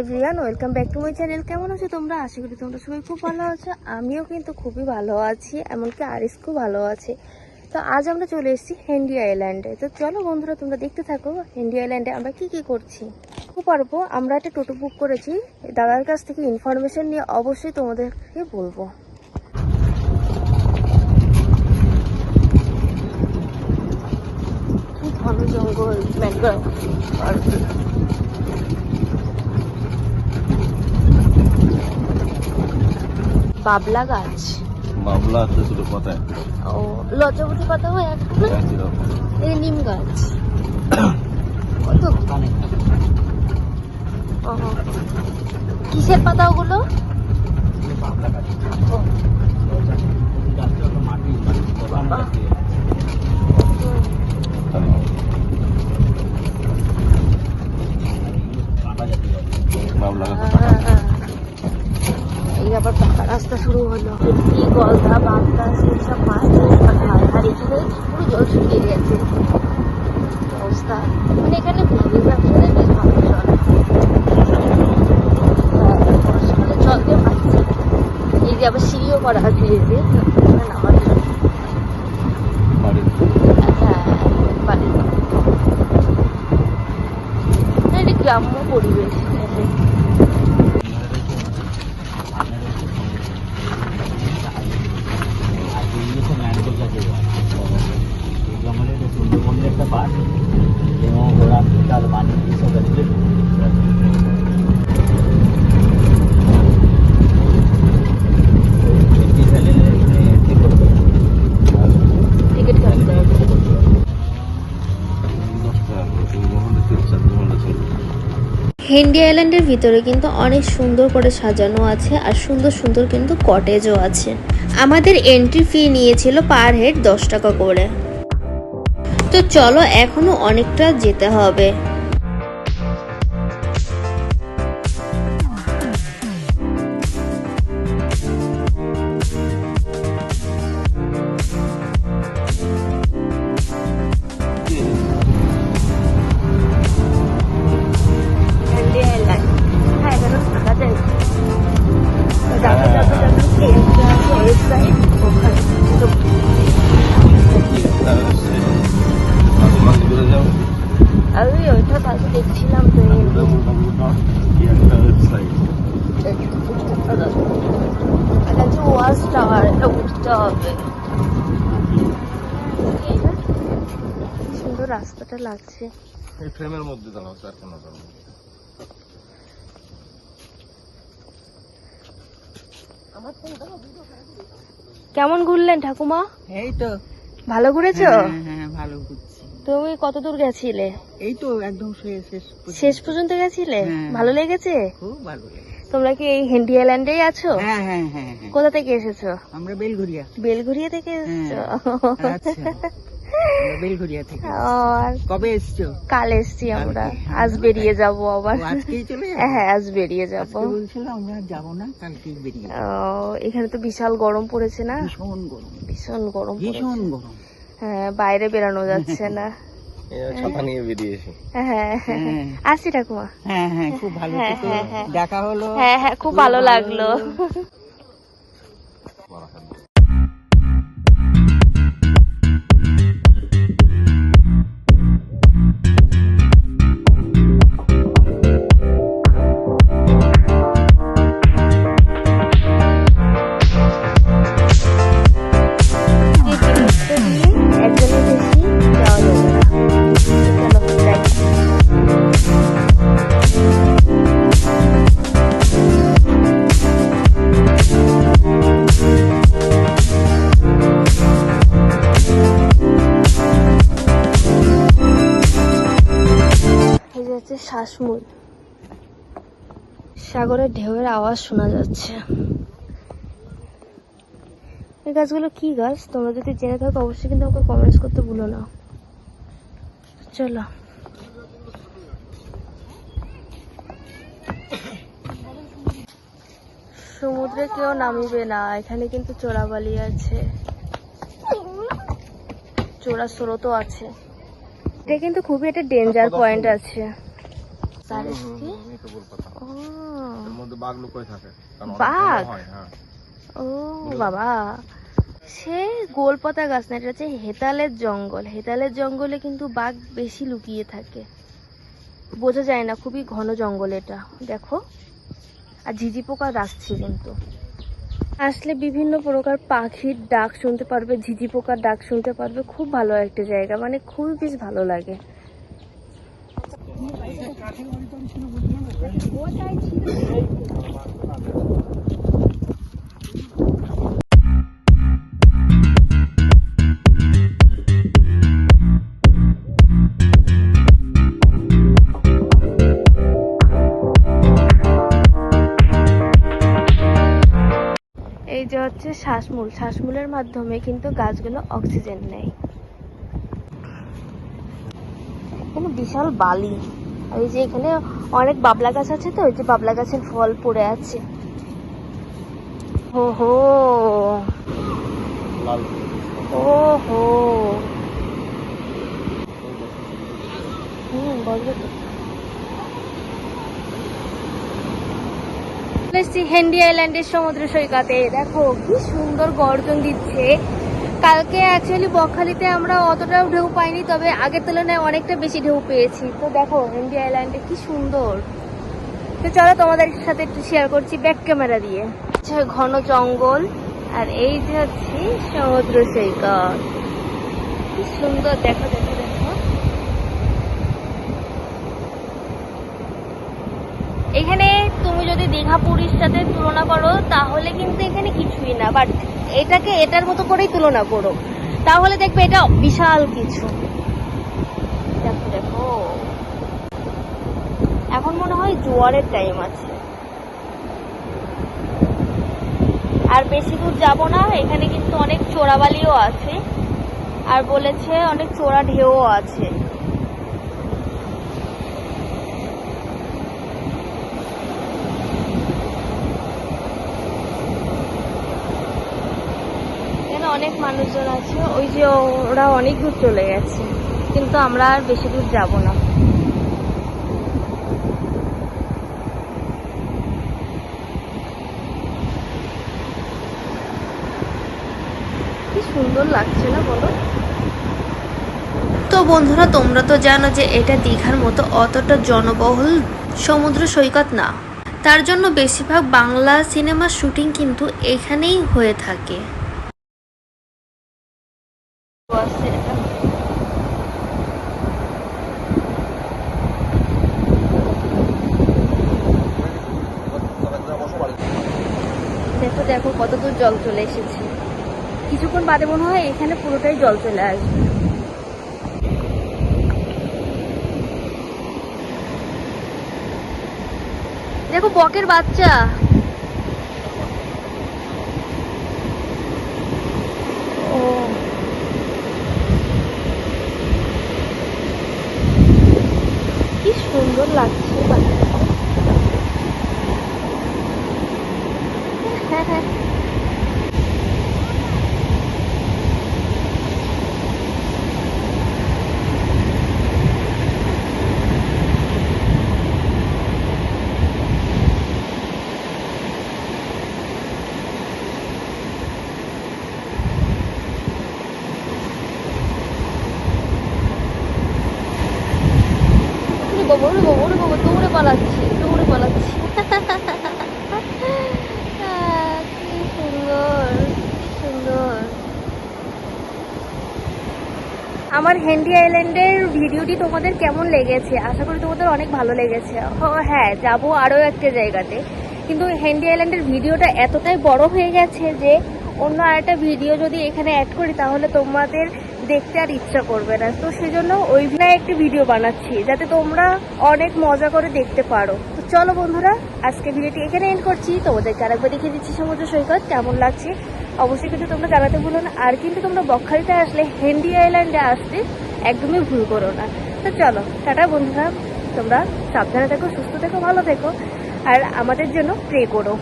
Everyone, welcome back to my channel. কেমন আছো তোমরা? আশা করি তোমরা সবাই খুব ভালো আছো। আমিও কিন্তু খুবই ভালো আছি, এমনকি আরিস খুব ভালো আছে। তো আজ আমরা চলে এসেছি হেনরি আইল্যান্ডে। তো চলো বন্ধুরা, তোমরা দেখতে থাকো হেনরি আইল্যান্ডে আমরা কি কি করছি। পারবো আমরা একটা টোটো বুক করেছি, দাদার কাছ থেকে ইনফরমেশন নিয়ে অবশ্যই তোমাদেরকে বলবো। ঘন জঙ্গল, ম্যানগ্রোভ, বাবলা গাছ, বাবলা আছে ছোট পাতায়। ও লজ্জাবতী পাতা হয় একটা, এই নিম গাছ। কত কিসের পাতা ওগুলো? এই আবার পাকা রাস্তা শুরু হলো। কি গলদা বাগদা সেই সব মাছ আর এখানে পুরো জল শুকিয়ে গেছে অবস্থা। মানে এখানে পুকুর ব্যবসাটা বেশ ভালো চলে, বর্ষাকালে জল দিয়ে পাচ্ছে। এই যে আবার সিঁড়িও করা আছে, এই যে নামার জন্য। হ্যাঁ, এটা গ্রাম্য পরিবেশ। সুন্দরবনের একটা পার্ক এবং ওরা বিশাল পানি এসব আছে। টিকিট কাটতে হবে। হেনরি আইল্যান্ডের ভিতরে কিন্তু অনেক সুন্দর করে সাজানো আছে, আর সুন্দর সুন্দর কিন্তু কটেজও আছে। আমাদের এন্ট্রি ফি নিয়েছিল পার হেড 10 টাকা করে। তো চলো, এখনো অনেকটা যেতে হবে। আমি ওইটা কাছে দেখছিলাম তো, ওয়াচ টাওয়ার, এটা উঠতে হবে। সুন্দর রাস্তাটা লাগছে। এই ফ্রেমের মধ্যে দাঁড়াও, স্যার কোনো কেমন ঘুরলেন ঠাকুমা? এই তো ভালো ঘুরেছো? হ্যাঁ ভালো ঘুরছি। তুমি কত দূর গেছিলে? এই তো একদম শেষ পর্যন্ত গেছিলে? হ্যাঁ। ভালো লেগেছে? খুব ভালো লেগেছে। তোমরা কি এই হেনরি আইল্যান্ডেই আছো? হ্যাঁ হ্যাঁ হ্যাঁ হ্যাঁ। কোথা থেকে এসেছো? আমরা বেলঘরিয়া। বেলঘরিয়া থেকে এসেছো? আচ্ছা, আমরা বেলঘরিয়া থেকে। আর কবে এসছো? কাল এসছি আমরা। কালকে? আজ বেরিয়ে যাব আবার। ও, আজকেই চলে যাবো? হ্যাঁ, আজ বেরিয়ে যাব। আজকে বলছিলাম আমরা যাবো না, কালকেই বেরিয়ে যাবো। এখানে তো বিশাল গরম পড়েছে না? ভীষণ গরম, ভীষণ গরম ভীষণ পড়েছে। গরম। হ্যাঁ, বাইরে বেরানো যাচ্ছে না। ছাতা নিয়ে বেরিয়েছি। হ্যাঁ, আসছি ঠাকুমা। হ্যাঁ হ্যাঁ, খুব ভালো হ্যাঁ, থেকো। হ্যাঁ, হ্যাঁ। দেখা হলো। হ্যাঁ হ্যাঁ, খুব ভালো লাগলো। একজনের বেশি যাওয়া যাবে না। চলো যাই। এই যে হচ্ছে শ্বাসমূল, সাগরের ঢেউয়ের আওয়াজ শোনা যাচ্ছে। এই গাছগুলো কি গাছ? তোমরা যদি জেনে থাকো অবশ্যই কিন্তু আমাকে কমেন্টস করতে ভুলো না। চলো, সমুদ্রে কেউ নামিবে না, এখানে কিন্তু চোরাবালি আছে, চোরা স্রোতও আছে। এটা কিন্তু খুবই একটা ডেঞ্জার পয়েন্ট আছে। সারেসকে এই তো গোলপাতা ও এর মধ্যে বাঘ লুকিয়ে থাকে কারণ অনেক বাঘ? বড় হয়, হ্যাঁ। ও বাবা, সে গোলপাতা গাছ না, এটা হচ্ছে হেতালের জঙ্গল। হেতালের জঙ্গলে কিন্তু বাঘ বেশি লুকিয়ে থাকে, বোঝা যায় না, খুবই ঘন জঙ্গল এটা। দেখো, আর ঝিঝি পোকা ডাকছে কিন্তু। আসলে বিভিন্ন প্রকার পাখির ডাক শুনতে পারবে, ঝিঝি পোকার ডাক শুনতে পারবে। খুব ভালো একটা জায়গা, মানে খুবই বেশ ভালো লাগে। এই যে হচ্ছে শ্বাসমূল, শ্বাসমূলের মাধ্যমে কিন্তু গাছগুলো অক্সিজেন নেয়। এখানে বিশাল বালি, আর এই যে এখানে অনেক বাবলা গাছ আছে, তো ওই যে বাবলা গাছের ফল পড়ে আছে। হো হো, লাল ও হো, বলবে তো। হেন্ডি আইল্যান্ডের সমুদ্র সৈকতে দেখো কি সুন্দর গর্জন দিচ্ছে। কালকে অ্যাকচুয়ালি বকখালিতে আমরা অতটাও ঢেউ পাইনি, তবে আগের তুলনায় অনেকটা বেশি ঢেউ পেয়েছি। তো দেখো হেন্ডি আইল্যান্ডে কি সুন্দর। তো চলো তোমাদের সাথে একটু শেয়ার করছি ব্যাক ক্যামেরা দিয়ে। আচ্ছা, ঘন জঙ্গল, আর এই যে হচ্ছে সমুদ্র সৈকত। কি সুন্দর, দেখো দেখো দেখো। এখানে তুমি যদি দীঘা পুরীর সাথে তুলনা করো তাহলে কিন্তু এখানে কিছুই না, বাট এটাকে এটার মতো করেই তুলনা করো তাহলে দেখবে এটা বিশাল কিছু। দেখো দেখো, এখন মনে হয় জোয়ারের টাইম আছে। আর বেশি দূর যাব না, এখানে কিন্তু অনেক চোরাবালিও আছে, আর বলেছে অনেক চোরা ঢেউও আছে। অনেক মানুষজন আছে, ওই যে ওরা অনেক দূর চলে গেছে, কিন্তু আমরা আর বেশি দূর যাব না। কি সুন্দর লাগছে না বলো? তো বন্ধুরা, তোমরা তো জানো যে এটা দীঘার মতো অতটা জনবহুল সমুদ্র সৈকত না, তার জন্য বেশিরভাগ বাংলা সিনেমার শুটিং কিন্তু এখানেই হয়ে থাকে। দেখো দেখো কত দূর জল চলে এসেছে, কিছুক্ষণ বাদে মনে হয় এখানে পুরোটাই জল চলে আসবে। দেখো বকের বাচ্চা, ও কি সুন্দর লাগছে বাচ্চা। হ্যাঁ হ্যাঁ, দৌড়ে পালাচ্ছি, দৌড়ে পালাচ্ছি। কি সুন্দর, কি সুন্দর। আমার হেন্ডি আইল্যান্ডের ভিডিওটি তোমাদের কেমন লেগেছে? আশা করি তোমাদের অনেক ভালো লেগেছে। হ্যাঁ, যাবো আরও একটা জায়গাতে, কিন্তু হেন্ডি আইল্যান্ডের ভিডিওটা এতটাই বড় হয়ে গেছে যে অন্য আরেকটা ভিডিও যদি এখানে অ্যাড করি তাহলে তোমাদের দেখতে আর ইচ্ছা করবে না। তো সেজন্য ওইখানে একটি ভিডিও বানাচ্ছি যাতে তোমরা অনেক মজা করে দেখতে পারো। তো চলো বন্ধুরা, আজকে ভিডিওটি এখানে এন্ড করছি। তোমাদেরকে আরেকবার দেখিয়ে দিচ্ছি সমুদ্র সৈকত কেমন লাগছে, অবশ্যই কিন্তু তোমরা জানাতে ভুলো না। আর কিন্তু তোমরা বকখালিতে আসলে হেন্ডি আইল্যান্ডে আসতে একদমই ভুল করো না। তো চলো টাটা বন্ধুরা, তোমরা সাবধানে থেকো, সুস্থ থেকো, ভালো থেকো, আর আমাদের জন্য প্রে করো।